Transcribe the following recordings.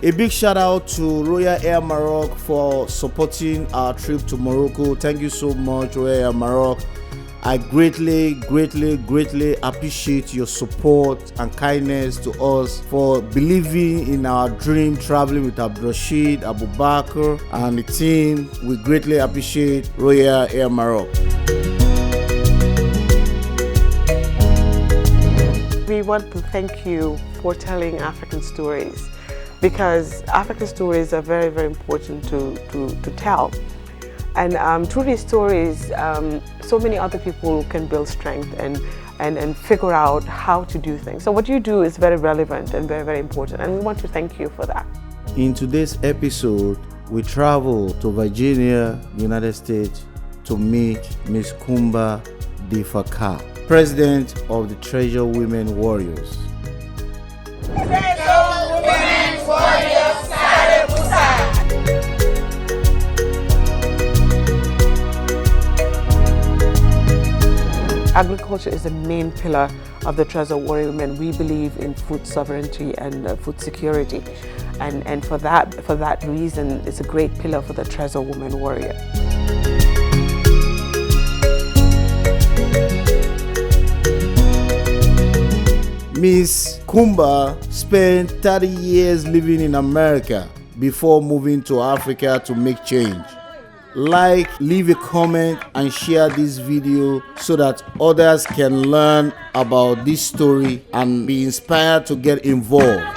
A big shout out to Royal Air Maroc for supporting our trip to Morocco. Thank you so much, Royal Air Maroc. I greatly appreciate your support and kindness to us for believing in our dream, traveling with Abdurrashid, Abubakar, and the team. We greatly appreciate Royal Air Maroc. We want to thank you for telling African stories, because African stories are very, very important to tell. And through these stories, so many other people can build strength and figure out how to do things. So what you do is very relevant and very, very important, and we want to thank you for that. In today's episode, we travel to Virginia, United States, to meet Miss Kumba Daffeh-Kah, President of the Tresor Women Warriors. Tresor Women Warriors, Sare Musa. Agriculture is the main pillar of the Tresor Warrior Women. We believe in food sovereignty and food security, and for that reason, it's a great pillar for the Tresor Women Warrior. Miss Kumba spent 30 years living in America before moving to Africa to make change. Like, leave a comment and share this video so that others can learn about this story and be inspired to get involved.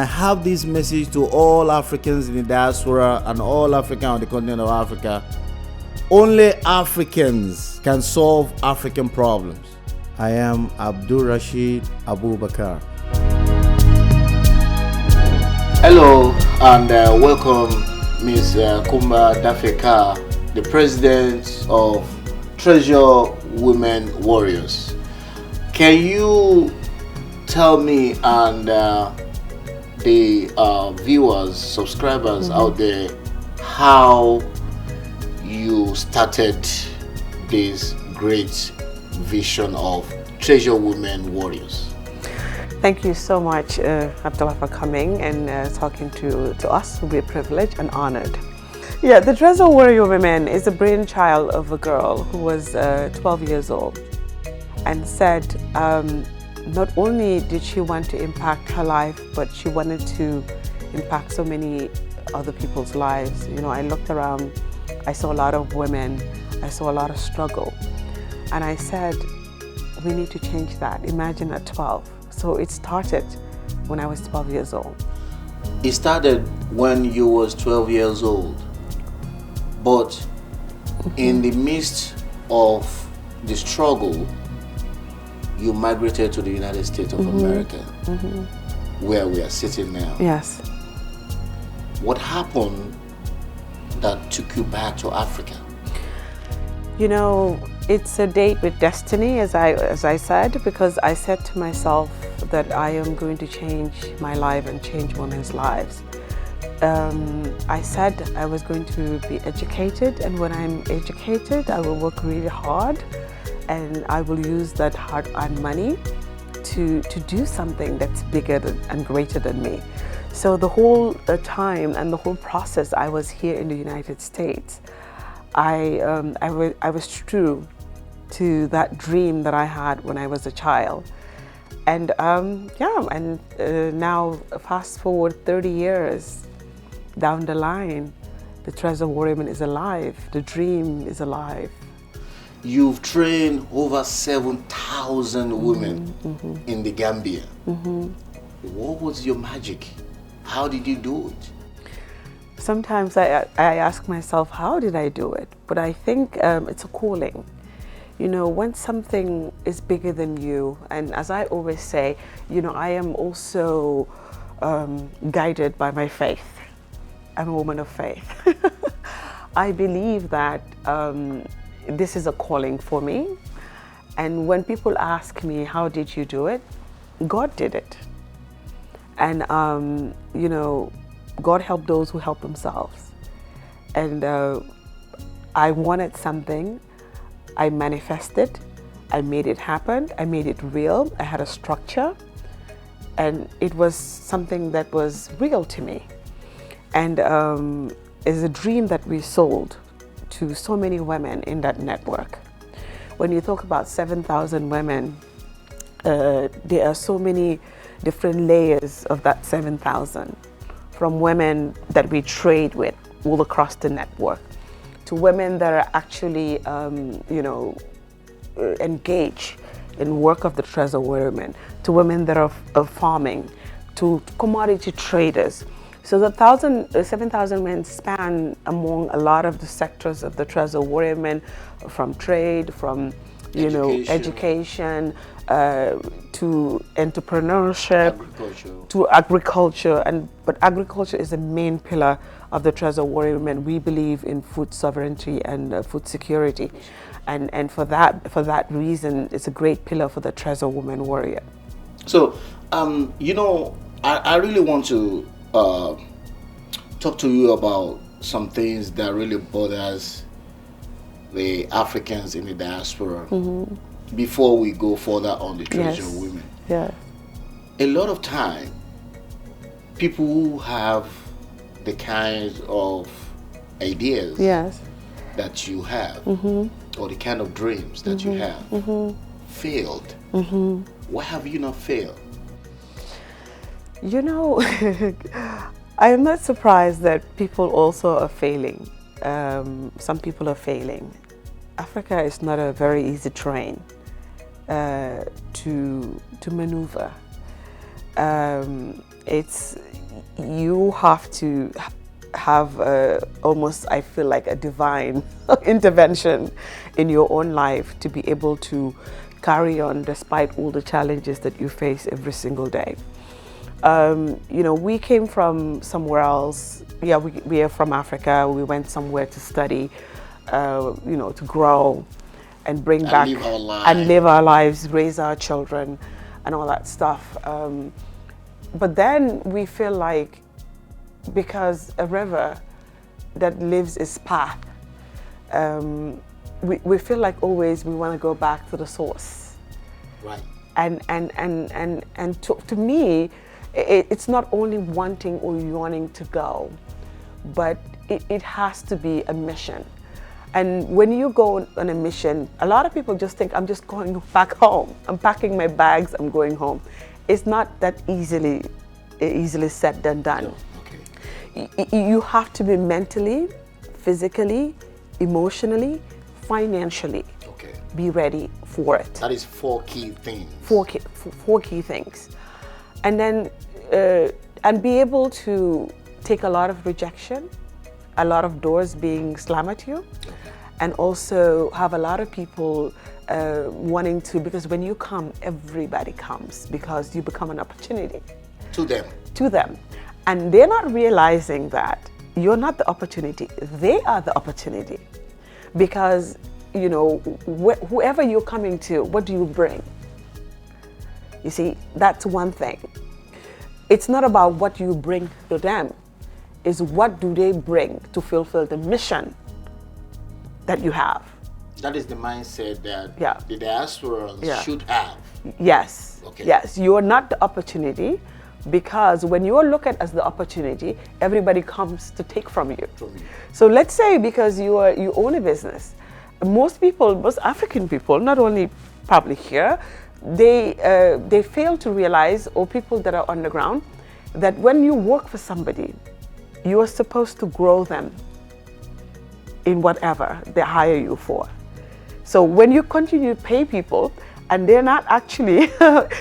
I have this message to all Africans in the diaspora and all Africans on the continent of Africa. Only Africans can solve African problems. I am Abdurrashid Abubakar. Hello and welcome Ms. Kumba Daffeh-Kah, the President of Tresor Women Warriors. Can you tell me and the viewers, subscribers out there, how you started this great vision of Tresor Women Warriors? Thank you so much, Abdullah, for coming and talking to us. We're privileged and honored. Yeah, the Tresor Warrior Women is a brainchild of a girl who was 12 years old, and said not only did she want to impact her life, but she wanted to impact so many other people's lives. You know, I looked around, I saw a lot of women, I saw a lot of struggle, and I said, we need to change that. Imagine at 12. So it started when I was 12 years old. It started when you was 12 years old, but in the midst of the struggle, you migrated to the United States of America, where we are sitting now. Yes. What happened that took you back to Africa? You know, it's a date with destiny, as I said, because I said to myself that I am going to change my life and change women's lives. I said I was going to be educated, and when I'm educated, I will work really hard, and I will use that hard-earned money to do something that's bigger and greater than me. So the whole time and the whole process I was here in the United States, I was true to that dream that I had when I was a child. And now fast forward 30 years down the line, the Tresor Warrior Women is alive, the dream is alive. You've trained over 7,000 women in the Gambia. What was your magic? How did you do it? Sometimes I ask myself, how did I do it? But I think it's a calling. You know, when something is bigger than you, and as I always say, you know, I am also guided by my faith. I'm a woman of faith. I believe that this is a calling for me. And when people ask me, how did you do it? God did it. And, you know, God helped those who help themselves. And I wanted something, I manifested, I made it happen, I made it real, I had a structure, And it was something that was real to me. And it's a dream that we sold to so many women in that network. When you talk about 7,000 women, there are so many different layers of that 7,000, from women that we trade with all across the network, to women that are actually, engaged in work of the Tresor Women, to women that are farming, to commodity traders. So the 7,000 men span among a lot of the sectors of the Tresor Women, from trade, from education, to entrepreneurship, to agriculture, but agriculture is the main pillar of the Tresor Women. We believe in food sovereignty and food security, and for that reason, it's a great pillar for the Tresor Women Warrior. So, I really want to talk to you about some things that really bothers the Africans in the diaspora. Before we go further on the Tresor Women. Yeah. A lot of time, people who have the kinds of ideas that you have, or the kind of dreams that you have, failed. Why have you not failed? I am not surprised that people also are failing. Some people are failing. Africa is not a very easy terrain to maneuver. You have to have almost, I feel like, a divine intervention in your own life to be able to carry on despite all the challenges that you face every single day. We came from somewhere else. Yeah, we are from Africa. We went somewhere to study, to grow and bring back and live our lives, raise our children and all that stuff. But then we feel like, because a river that lives its path, we feel like always we want to go back to the source. Right. And to me, it's not only wanting or yearning to go, but it has to be a mission. And when you go on a mission, a lot of people just think, I'm just going back home. I'm packing my bags, I'm going home. It's not that easily said than done. No. Okay. You have to be mentally, physically, emotionally, financially be ready for it. That is 4 key things. Four key things. And then, and be able to take a lot of rejection, a lot of doors being slammed at you, and also have a lot of people wanting to, because when you come, everybody comes because you become an opportunity. To them. And they're not realizing that you're not the opportunity, they are the opportunity. Because, whoever you're coming to, what do you bring? You see, that's one thing. It's not about what you bring to them, it's what do they bring to fulfill the mission that you have. That is the mindset that the diasporans should have. Yes. Okay. Yes, you're not the opportunity, because when you are looked at as the opportunity, everybody comes to take from you. So let's say, because you own a business, most African people, not only probably here, they fail to realize, or people that are on the ground, that when you work for somebody, you are supposed to grow them in whatever they hire you for. So when you continue to pay people and they're not actually,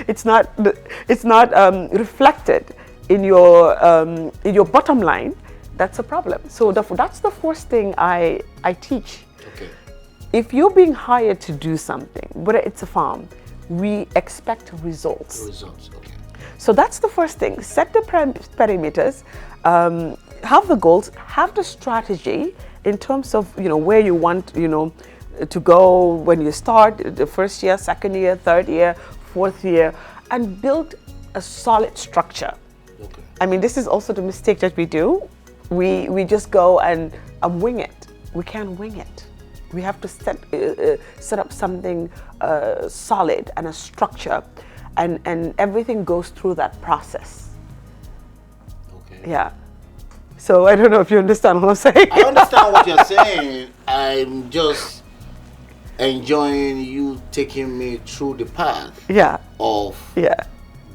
it's not reflected in your bottom line, that's a problem. So that's the first thing I teach. Okay. If you're being hired to do something, whether it's a farm, we expect results. Okay. So that's the first thing. Set the perimeters, have the goals, have the strategy in terms of where you want to go when you start, the first year, second year, third year, fourth year, and build a solid structure. Okay. I mean, this is also the mistake that we do. We just go and wing it. We can't wing it. We have to set up something solid and a structure, and everything goes through that process. Okay. Yeah. So I don't know if you understand what I'm saying. I understand what you're saying. I'm just enjoying you taking me through the path of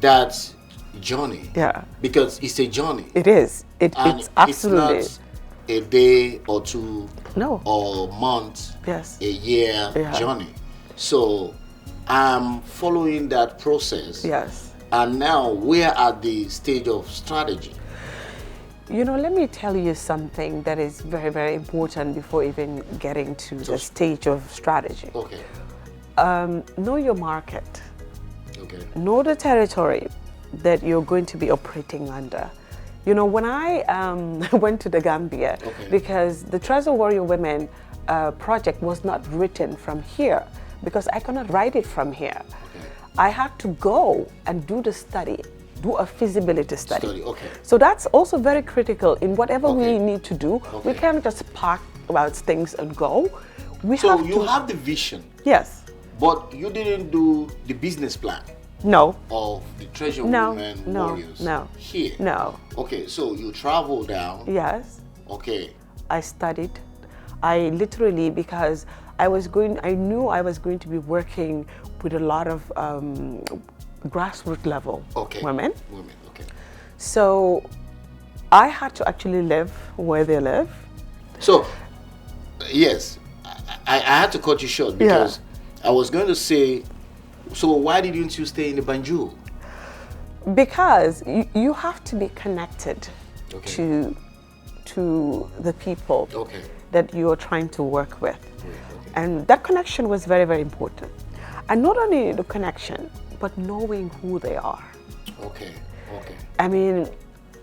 that journey. Yeah. Because it's a journey. It is. It's absolutely. It's not a day or two or month, yes, a year journey. So I'm following that process. Yes. And now we're at the stage of strategy. You know, let me tell you something that is very, very important before even getting to the stage of strategy. Okay. Know your market. Okay. Know the territory that you're going to be operating under. You know, when I went to the Gambia, because the Tresor Warrior Women project was not written from here, because I cannot write it from here. Okay. I had to go and do the study, do a feasibility study. Okay. So that's also very critical in whatever we need to do. We can't just park about things and go. So you have the vision. Yes. But you didn't do the business plan. No. Of the Tresor Women Warriors. Here. No. Okay, so you travel down. Yes. Okay. I studied. I literally, because I knew I was going to be working with a lot of grassroots level women. Okay. So I had to actually live where they live. So, yes, I had to cut you short because I was going to say, so why didn't you stay in the Banjul? Because you have to be connected to the people that you're trying to work with. And that connection was very, very important. And not only the connection, but knowing who they are. Okay. I mean,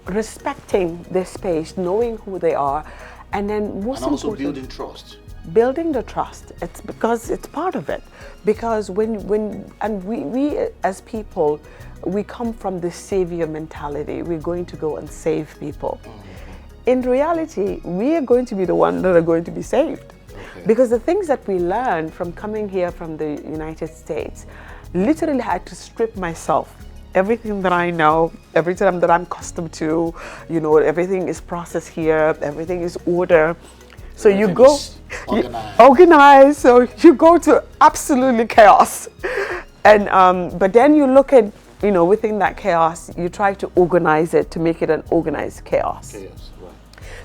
respecting their space, knowing who they are, and then most and also building trust. Building the trust. It's because it's part of it. Because when we as people, we come from the savior mentality. We're going to go and save people. In reality, we are going to be the ones that are going to be saved. Because the things that we learned from coming here from the United States, literally had to strip myself. Everything that I know, everything that I'm accustomed to, you know, everything is processed here, everything is order. So you go organized. So you go to absolutely chaos, and but then you look at, you know, within that chaos, you try to organize it to make it an organized chaos. Right.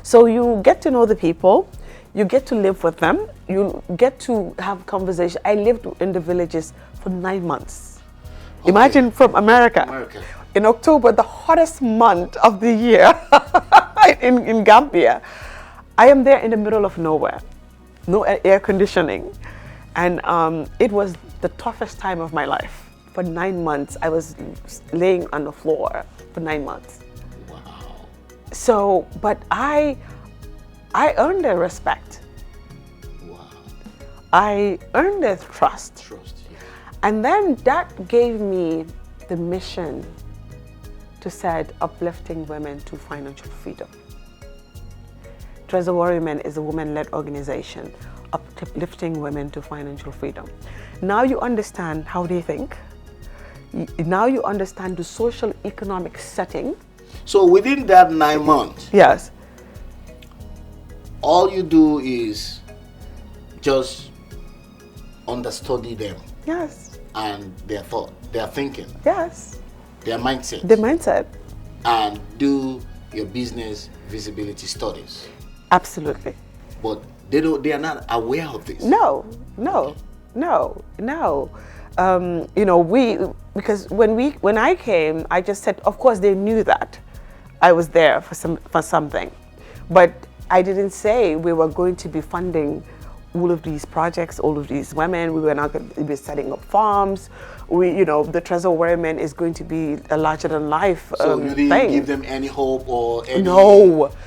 So you get to know the people, you get to live with them, you get to have conversation. I lived in the villages for 9 months. Imagine from America. In October, the hottest month of the year in Gambia. I am there in the middle of nowhere, no air conditioning. And it was the toughest time of my life. For 9 months, I was laying on the floor for 9 months. Wow. So, but I earned their respect. Wow. I earned their trust. And then that gave me the mission to set uplifting women to financial freedom. Tresor Women is a women-led organization uplifting women to financial freedom. Now you understand how they think. Now you understand the social economic setting. So within that 9 months, yes, all you do is just understudy them. Yes. And their thought, their thinking. Yes. Their mindset. The mindset. And do your business visibility studies. Absolutely. But they are not aware of this. No. You know, because when I came, I just said, of course they knew that I was there for something, but I didn't say we were going to be funding all of these projects, all of these women. We were not going to be setting up farms. You know, the Tresor Women is going to be a larger than life So you didn't give them any hope or any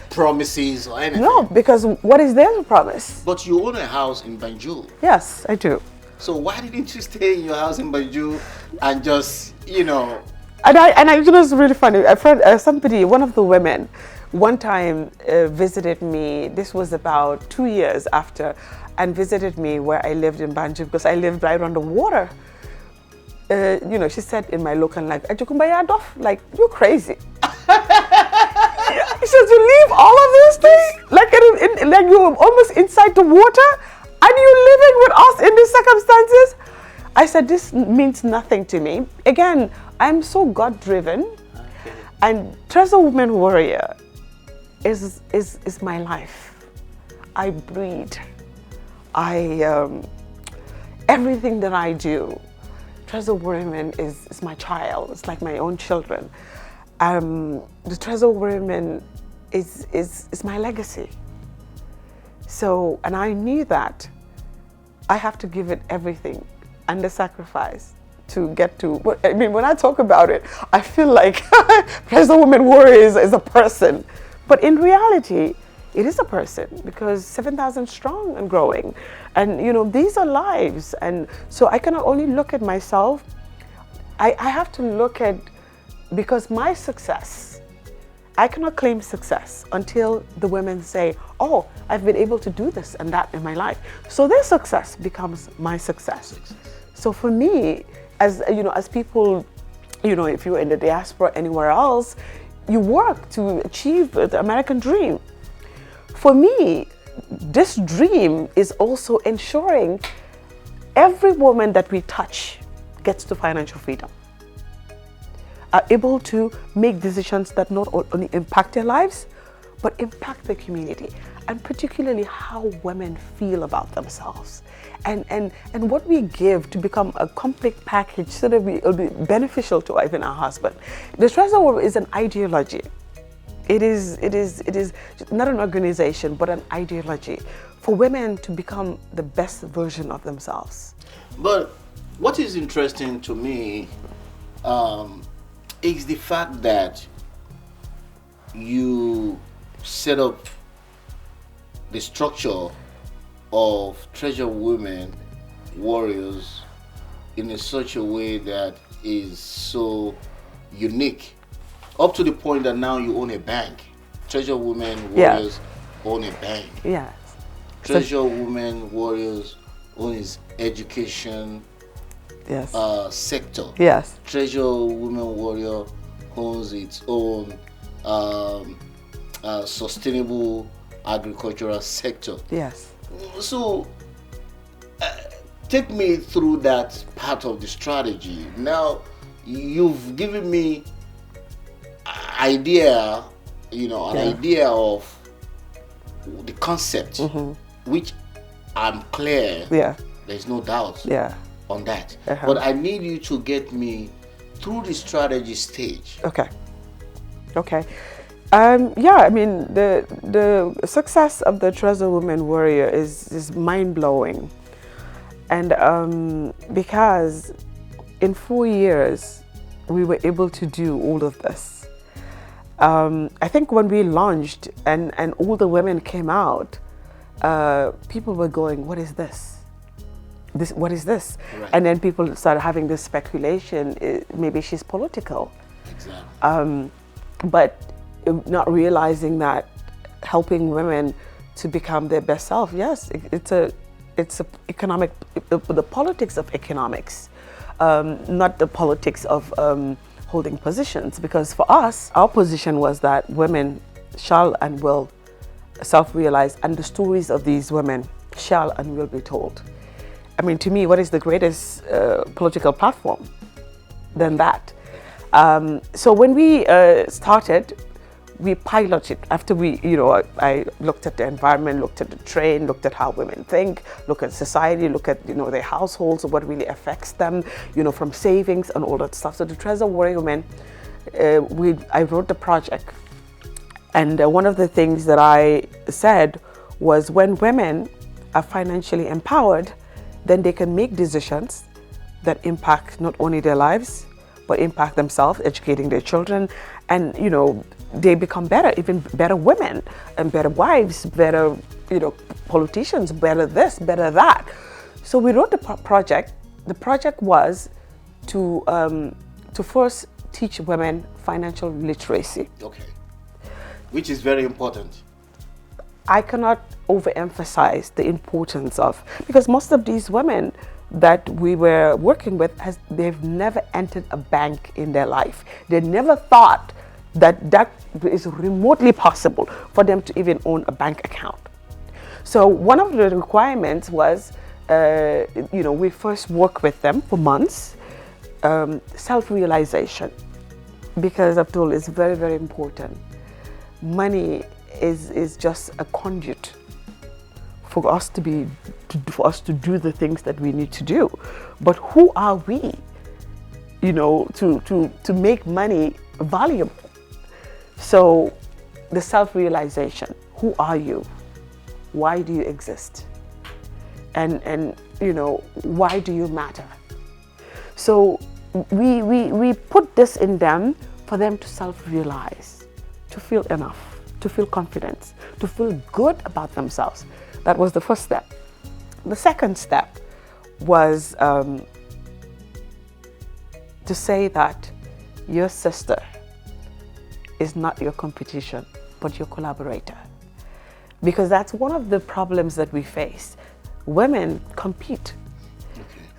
promises or anything? No, because what is there to promise? But you own a house in Banjul. Yes, I do. So why didn't you stay in your house in Banjul and just, you know? And I you know, it's really funny. I've heard one of the women, one time visited me. This was about 2 years after, and visited me where I lived in Banjul, because I lived right on the water. you know, she said in my local language, "Kumba Daffeh, like, you're crazy." She says, "You leave all of these things, like like you're almost inside the water, and you're living with us in these circumstances." I said, "This means nothing to me." Again, I'm so God-driven, okay. And Tresor Women Warrior is my life. I breathe. Everything that I do, Tresor Women is my child. It's like my own children. The Tresor Women is my legacy. So, and I knew that I have to give it everything and the sacrifice to get to, I mean, when I talk about it, I feel like Tresor Women Warriors is a person. But in reality, it is a person, because 7,000 strong and growing. And, you know, these are lives. And so I cannot only look at myself, I have to look at, because my success, I cannot claim success until the women say, "Oh, I've been able to do this and that in my life." So their success becomes my success. So for me, as you know, as people, you know, if you're in the diaspora anywhere else, you work to achieve the American dream. For me, this dream is also ensuring every woman that we touch gets to financial freedom, are able to make decisions that not only impact their lives, but impact the community, and particularly how women feel about themselves. And what we give to become a complete package so that it'll be beneficial to even our husband. The Tresor is an ideology. It is not an organization, but an ideology for women to become the best version of themselves. But what is interesting to me is the fact that you set up the structure of Tresor Women Warriors in such a way that is so unique, up to the point that now you own a bank. Tresor Women Warriors own a bank. Yes. Tresor Women Warriors owns education sector. Yes. Tresor Women Warrior owns its own sustainable agricultural sector. Yes. So take me through that part of the strategy. Now you've given me idea, you know, an idea of the concept, which I'm clear. Yeah. There's no doubt. Yeah. On that. But I need you to get me through the strategy stage. Okay. Okay. Yeah, I mean, the success of the Tresor Women Warrior is mind-blowing. And because in 4 years, we were able to do all of this. I think when we launched and all the women came out, people were going, "What is this? What is this?" Right. And then people started having this speculation, maybe she's political. Exactly. But not realizing that helping women to become their best self, yes, it's a economic, the politics of economics, not the politics of holding positions. Because for us, our position was that women shall and will self-realize, and the stories of these women shall and will be told. I mean, to me, what is the greatest political platform than that? So when we started, we piloted. After we, you know, I looked at the environment, looked at the trend, looked at how women think, look at society, look at, you know, their households, what really affects them, you know, from savings and all that stuff. So the Tresor Warrior Women, I wrote the project. And one of the things that I said was, when women are financially empowered, then they can make decisions that impact not only their lives, but impact themselves, educating their children, and, you know, they become better, even better women, and better wives, better, you know, politicians, better this, better that. So we wrote the project. The project was to first teach women financial literacy. Okay. Which is very important. I cannot overemphasize the importance of, because most of these women, that we were working with, they've never entered a bank in their life. They never thought that is remotely possible for them to even own a bank account. So one of the requirements was, we first worked with them for months, self-realization, because I've told it's very, very important. Money is just a conduit for us to do the things that we need to do. But who are we, to make money valuable? So the self-realization, who are you? Why do you exist? And why do you matter? So we put this in them for them to self-realize, to feel enough, to feel confidence, to feel good about themselves. That was the first step. The second step was to say that your sister is not your competition, but your collaborator. Because that's one of the problems that we face. Women compete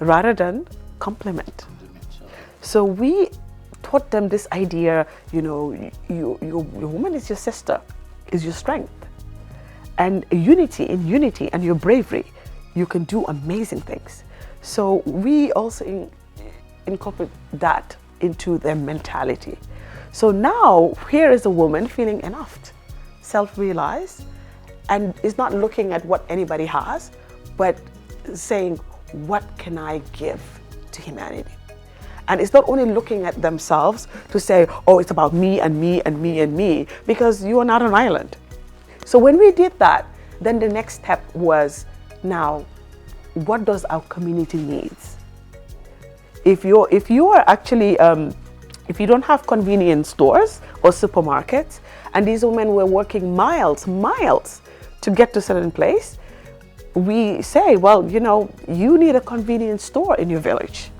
rather than complement. So we taught them this idea, your woman is your sister, is your strength. And in unity and your bravery, you can do amazing things. So we also incorporate that into their mentality. So now here is a woman feeling enough, self-realized, and is not looking at what anybody has, but saying, what can I give to humanity? And it's not only looking at themselves to say, oh, it's about me and me and me and me, because you are not an island. So when we did that, then the next step was, now, what does our community needs? If you are actually, if you don't have convenience stores or supermarkets, and these women were working miles to get to a certain place, we say, well, you need a convenience store in your village.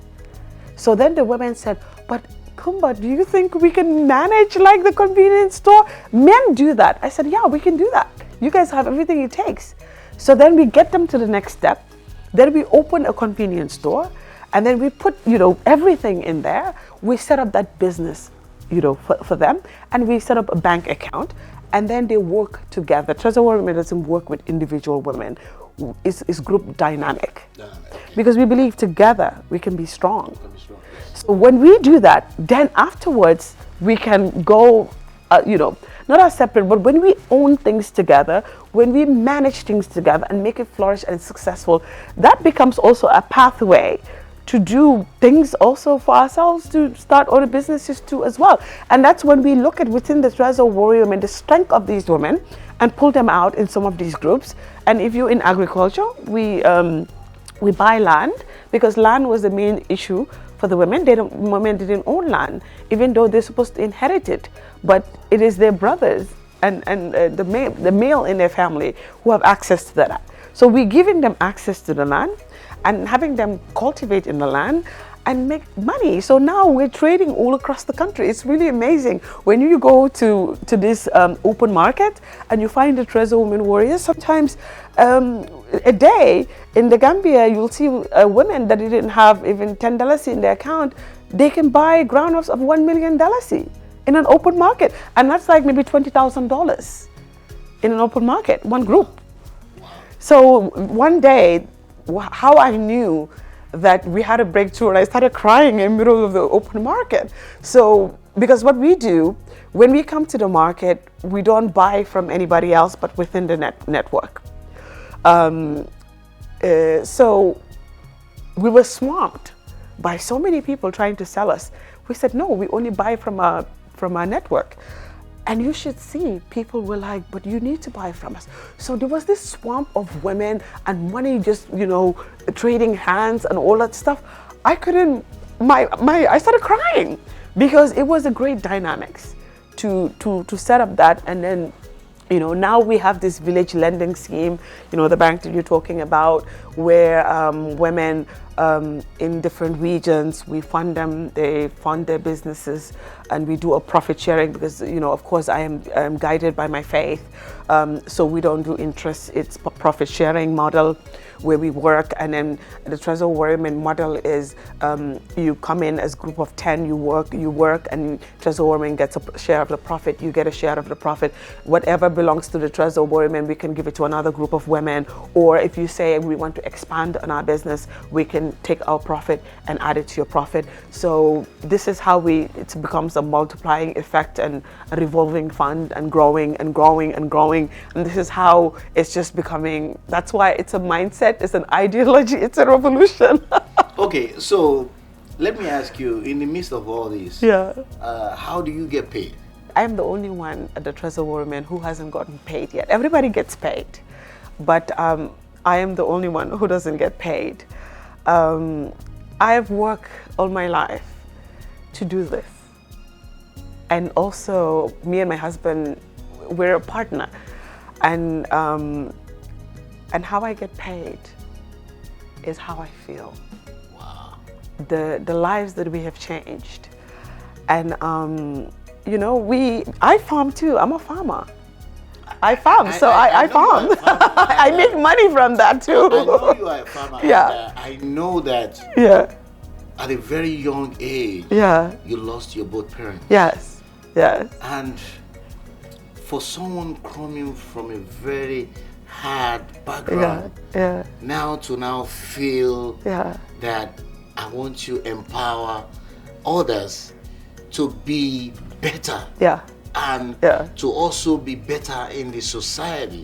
So then the women said, but Kumba, do you think we can manage like the convenience store? Men do that. I said, yeah, we can do that. You guys have everything it takes. So then we get them to the next step. Then we open a convenience store, and then we put, everything in there. We set up that business, for them, and we set up a bank account, and then they work together. Tresor Women doesn't work with individual women. It's group dynamic. Because we believe together we can be strong. So when we do that, then afterwards we can go, not as separate, but when we own things together, when we manage things together and make it flourish and successful, that becomes also a pathway to do things also for ourselves, to start other businesses too as well. And that's when we look at within the Tresor Warrior Women, the strength of these women, and pull them out in some of these groups. And if you're in agriculture, we buy land, because land was the main issue for the women. Women didn't own land, even though they're supposed to inherit it. But it is their brothers and the male in their family who have access to that. So we're giving them access to the land and having them cultivate in the land and make money. So now we're trading all across the country. It's really amazing. When you go to this open market and you find the Tresor Women Warriors, sometimes a day in the Gambia, you'll see women that didn't have even $10 in their account. They can buy groundnuts of $1 million in an open market. And that's like maybe $20,000 in an open market, one group. So one day, how I knew that we had a breakthrough, and I started crying in the middle of the open market. So, because what we do, when we come to the market, we don't buy from anybody else, but within the network. So we were swamped by so many people trying to sell us. We said, no, we only buy from our network. And you should see, people were like, but you need to buy from us. So there was this swamp of women and money just, trading hands and all that stuff. I couldn't, I started crying, because it was a great dynamics to set up that. And then, now we have this village lending scheme, the bank that you're talking about, where women in different regions, we fund them, they fund their businesses, and we do a profit sharing, because, of course, I am guided by my faith. So we don't do interest, it's a profit sharing model. where we work, and then the Tresor Women model is you come in as a group of 10, you work, and Tresor Women gets a share of the profit, you get a share of the profit. Whatever belongs to the Tresor Women, we can give it to another group of women, or if you say we want to expand on our business, we can take our profit and add it to your profit. So this is how it becomes a multiplying effect and a revolving fund, and growing and growing and growing. And this is how it's just becoming, that's why it's a mindset, it's an ideology, it's a revolution. Okay, so let me ask you, in the midst of all this, how do you get paid? I am the only one at the Tresor Women who hasn't gotten paid yet. Everybody gets paid, but I am the only one who doesn't get paid. I've worked all my life to do this. And also, me and my husband, we're a partner. And how I get paid is how I feel. Wow. The lives that we have changed. And, you know, I farm too. I'm a farmer. I farm, so I farm. I make money from that too. I know you are a farmer. Yeah. And, I know that at a very young age, you lost your both parents. Yes, yes. And for someone coming from a very hard background, now to feel that I want to empower others to be better. And to also be better in the society.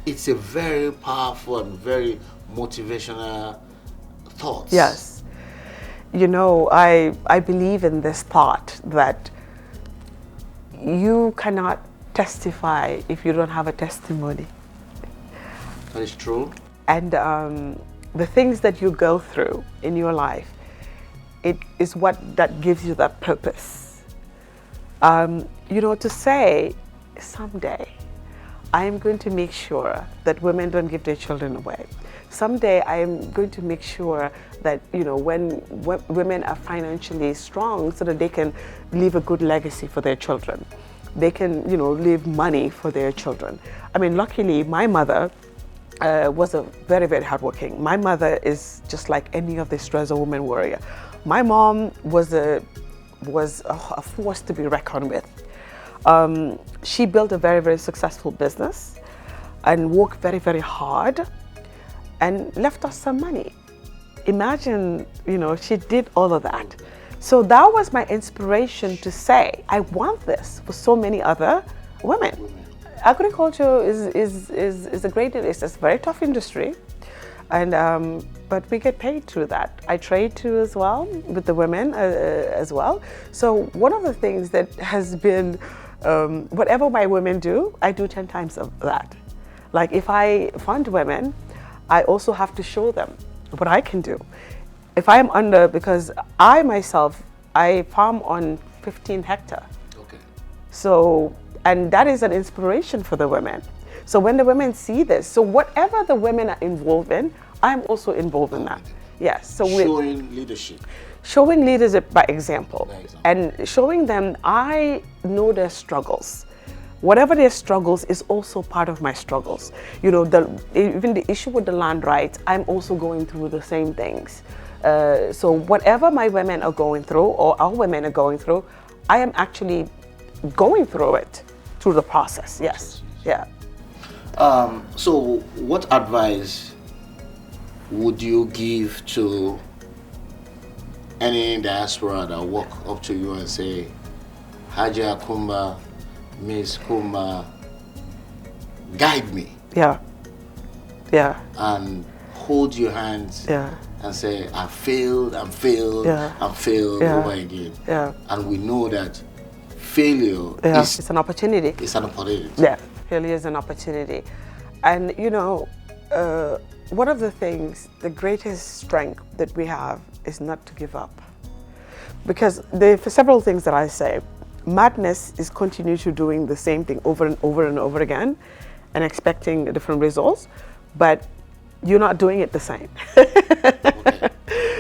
It's a very powerful and very motivational thought. Yes. You know, I believe in this thought that you cannot testify if you don't have a testimony. That is true. And the things that you go through in your life, it is that gives you that purpose. You know, to say, someday, I am going to make sure that women don't give their children away. Someday, I am going to make sure that, you know, when women are financially strong so that they can leave a good legacy for their children. They can, you know, leave money for their children. I mean, luckily, my mother was a very, very hardworking. My mother is just like any of the Tresor Women Warrior. My mom was a force to be reckoned with. She built a very, very successful business and worked very, very hard and left us some money. Imagine, you know, she did all of that. So that was my inspiration to say, I want this for so many other women. Agriculture is a great industry. It's a very tough industry. And but we get paid through that. I trade too as well with the women as well. So one of the things that has been, whatever my women do, I do 10 times of that. Like if I fund women, I also have to show them what I can do. If I am under, because I myself, I farm on 15 hectares. Okay. So, and that is an inspiration for the women. So when the women see this, so whatever the women are involved in, I'm also involved in that. Yes. So showing leadership. Showing leadership by example. And showing them I know their struggles. Whatever their struggles is also part of my struggles. You know, even the issue with the land rights, I'm also going through the same things. So whatever my women are going through, or our women are going through, I am actually going through it, through the process. Yes. Yeah. So what advice would you give to any diaspora that walk up to you and say, Haja Kumba, Miss Kumba, guide me? Yeah. Yeah. And hold your hands and say, I failed over again. Yeah. And we know that failure is it's an opportunity. It's an opportunity. Yeah. Failure is an opportunity. And you know, one of the things, the greatest strength that we have is not to give up. Because there are several things that I say. Madness is continue to doing the same thing over and over and over again and expecting different results, but you're not doing it the same. Okay.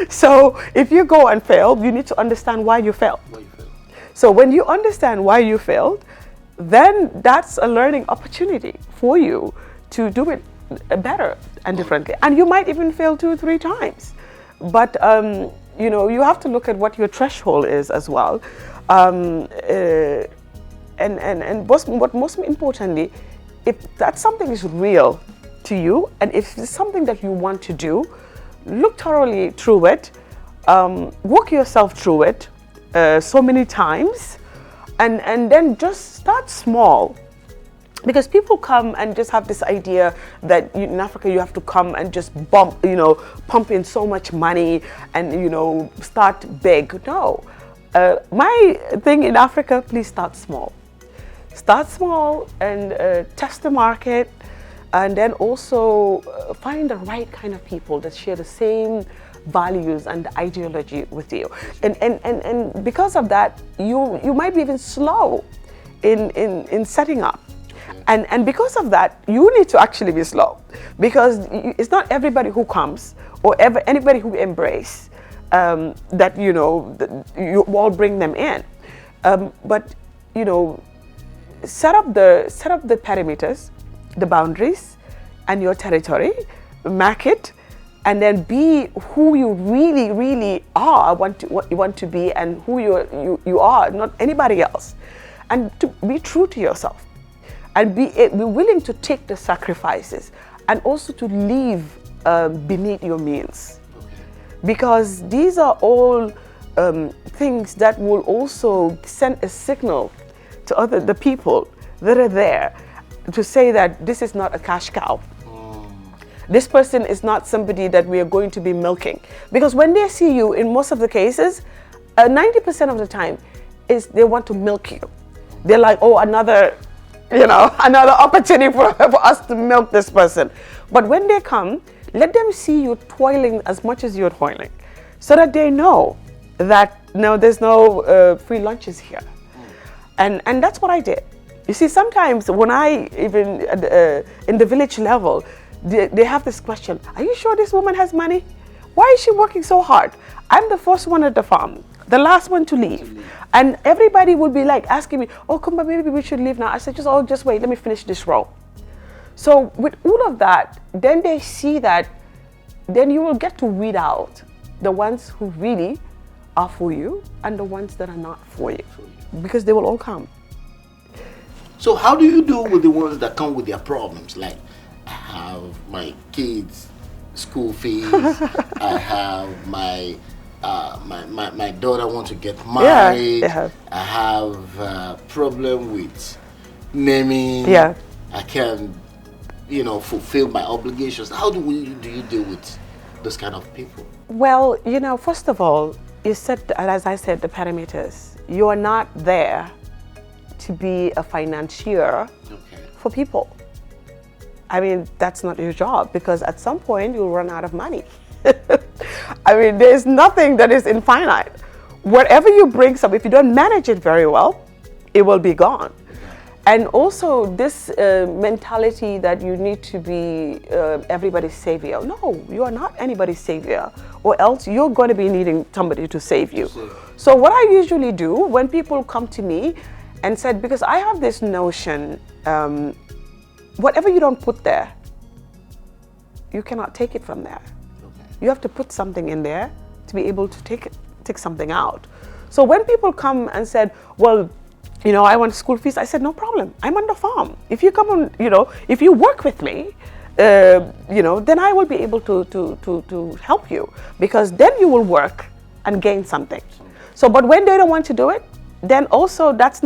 So if you go and fail, you need to understand why you failed. So when you understand why you failed, then that's a learning opportunity for you to do it better. and differently. And you might even fail 2 or 3 times. But, you know, you have to look at what your threshold is as well. And most importantly, if that something is real to you, and if it's something that you want to do, look thoroughly through it, walk yourself through it so many times, and then just start small. Because people come and just have this idea that in Africa you have to come and just pump in so much money and, you know, start big. No. My thing in Africa, please start small. Start small and test the market, and then also find the right kind of people that share the same values and ideology with you. And because of that, you might be even slow in setting up. And because of that, you need to actually be slow, because it's not everybody who comes or anybody who embrace that, you know, you all bring them in. But, you know, set up the perimeters, the boundaries, and your territory, mark it, and then be who you really are, what you want to be, and who you are, not anybody else, and to be true to yourself. And be willing to take the sacrifices, and also to live beneath your means. Because these are all things that will also send a signal to the people that are there, to say that this is not a cash cow. This person is not somebody that we are going to be milking. Because when they see you, in most of the cases, 90% of the time, is they want to milk you. They're like, oh, another opportunity for us to milk this person. But when they come, let them see you toiling as much as you're toiling, so that they know that no, there's no free lunches here. And that's what I did. You see, sometimes when I even in the village level, they have this question: are you sure this woman has money? Why is she working so hard? I'm the first one at the farm, the last one to leave. And everybody would be like asking me, oh, Kumba, maybe we should leave now. I said, just wait, let me finish this row. So with all of that, then they see that, then you will get to weed out the ones who really are for you and the ones that are not for you, because they will all come. So how do you do with the ones that come with their problems? Like, I have my kids' school fees, I have my daughter wants to get married. Yeah, I have a problem with naming. Yeah. I can't, fulfill my obligations. How do you deal with those kind of people? Well, first of all, you said, as I said, the parameters. You are not there to be a financier for people. I mean, that's not your job, because at some point you'll run out of money. I mean, there's nothing that is infinite. Whatever you bring if you don't manage it very well, it will be gone. And also this mentality that you need to be everybody's savior. No, you are not anybody's savior, or else you're going to be needing somebody to save you. So what I usually do when people come to me and said, because I have this notion, whatever you don't put there, you cannot take it from there. You have to put something in there to be able to take something out. So when people come and said, well, I want school fees, I said, no problem. I'm on the farm. If you come on, if you work with me, then I will be able to help you, because then you will work and gain something. So, but when they don't want to do it, then also that's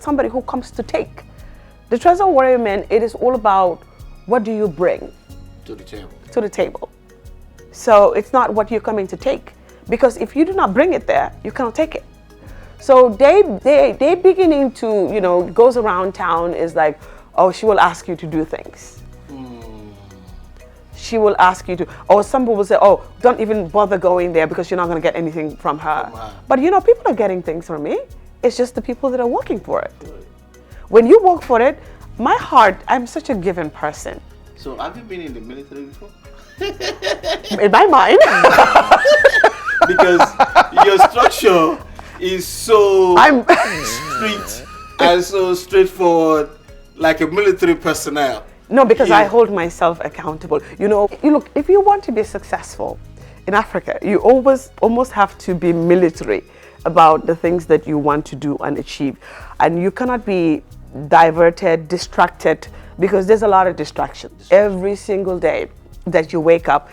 somebody who comes to take. The Tresor Warrior Men, it is all about what do you bring to the table. To the table. So it's not what you're coming to take, because if you do not bring it there, you cannot take it. So they beginning to, goes around town is like, oh, she will ask you to do things. She will ask you to, or some people will say, oh, don't even bother going there because you're not going to get anything from her. But people are getting things from me. It's just the people that are working for it. When you work for it, my heart, I'm such a given person. So have you been in the military before? In my mind. Because your structure is so strict and so straightforward, like a military personnel. No, because Yeah. I hold myself accountable. You know, look, if you want to be successful in Africa, you almost have to be military about the things that you want to do and achieve. And you cannot be diverted, distracted, because there's a lot of distractions. Every single day that you wake up,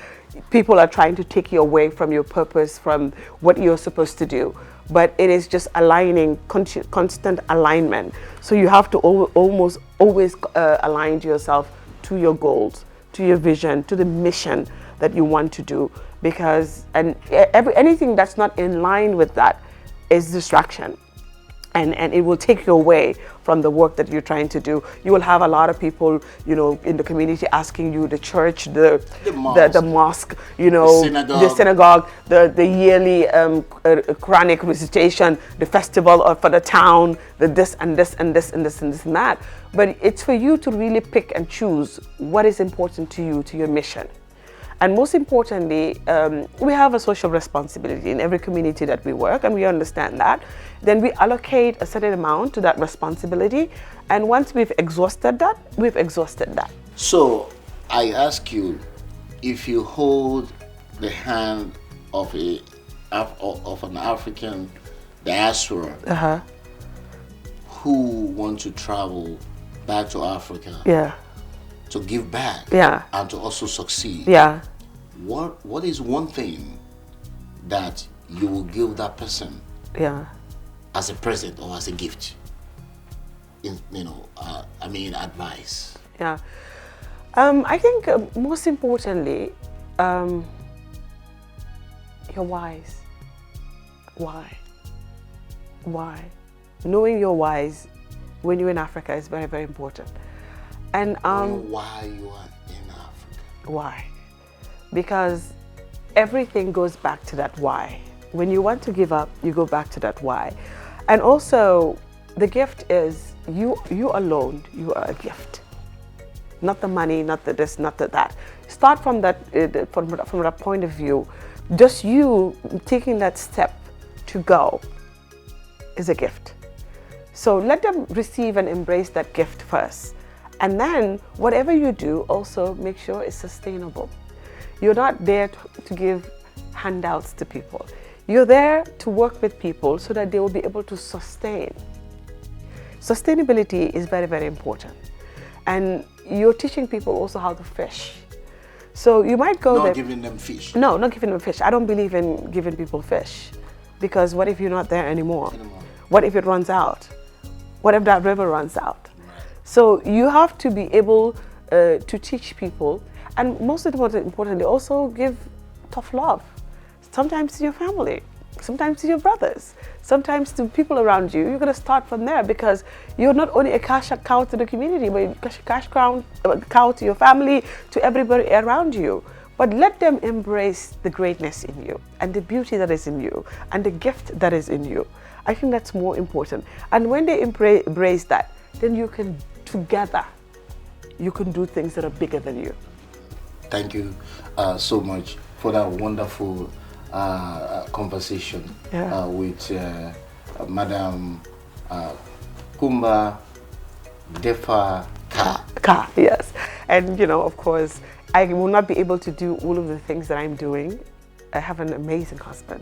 people are trying to take you away from your purpose, from what you're supposed to do. But it is just aligning, constant alignment. So you have to almost always align yourself to your goals, to your vision, to the mission that you want to do. Because anything that's not in line with that is distraction. And it will take you away from the work that you're trying to do. You will have a lot of people, you know, in the community asking you, the church, the mosque, you know, the synagogue, the yearly Quranic recitation, the festival for the town, the this and this and this and this and this and that. But it's for you to really pick and choose what is important to you, to your mission. And most importantly, we have a social responsibility in every community that we work, and we understand that. Then we allocate a certain amount to that responsibility, and once we've exhausted that, we've exhausted that. So I ask you, if you hold the hand of an African diaspora who want to travel back to Africa, to give back, and to also succeed, what is one thing that you will give that person as a present or as a gift? Advice. I think most importantly, your whys. Why? Knowing your whys when you're in Africa is very, very important. And why you are in Africa? Why? Because everything goes back to that why. When you want to give up, you go back to that why. And also, the gift is you alone. You are a gift. Not the money, not the this, not the that. Start from that from that point of view. Just you taking that step to go is a gift. So let them receive and embrace that gift first. And then whatever you do, also make sure it's sustainable. You're not there to give handouts to people. You're there to work with people so that they will be able to sustain. Sustainability is very, very important. And you're teaching people also how to fish. So you might go there. Not giving them fish. No, not giving them fish. I don't believe in giving people fish. Because what if you're not there anymore? What if it runs out? What if that river runs out? So you have to be able to teach people, and most importantly, also give tough love. Sometimes to your family, sometimes to your brothers, sometimes to people around you. You're going to start from there because you're not only a cash cow to the community, but a cash cow to your family, to everybody around you. But let them embrace the greatness in you and the beauty that is in you and the gift that is in you. I think that's more important. And when they embrace that, then you can together, you can do things that are bigger than you. Thank you so much for that wonderful conversation with Madam Kumba Daffeh-Kah. Yes. And of course, I will not be able to do all of the things that I'm doing. I have an amazing husband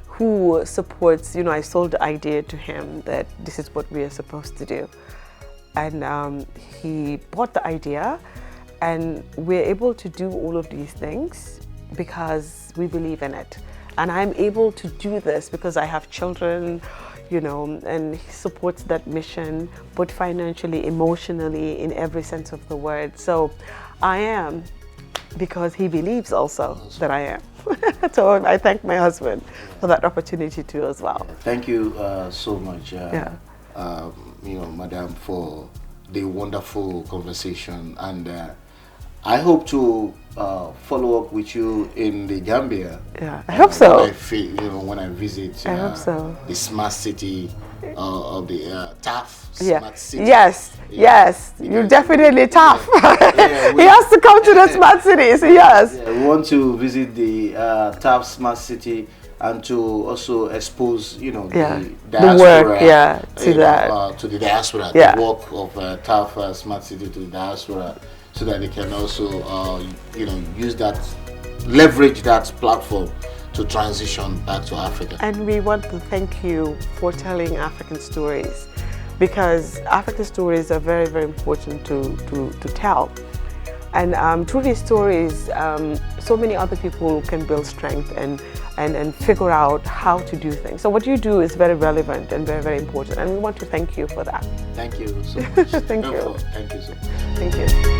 who supports, I sold the idea to him that this is what we are supposed to do. And he bought the idea, and we're able to do all of these things because we believe in it. And I'm able to do this because I have children, and he supports that mission, both financially, emotionally, in every sense of the word. So I am because he believes also that I am. So I thank my husband for that opportunity too as well. Thank you so much, Madam, for the wonderful conversation, and I hope to follow up with you in the Gambia. Yeah, I hope so. When I visit I hope so. The smart city of the tough smart city. Yes, you're definitely tough. He has to come to the smart city, so yes. We want to visit the tough smart city and to also expose, you know, the diaspora, work, to the diaspora, yeah. the work of TAF Smart City to the diaspora, so that they can also, you know, use that, leverage that platform to transition back to Africa. And we want to thank you for telling African stories, because African stories are very, very important to tell. And through these stories, so many other people can build strength and figure out how to do things. So what you do is very relevant and very, very important. And we want to thank you for that. Thank you so much. Thank you. Thank you so much. Thank you.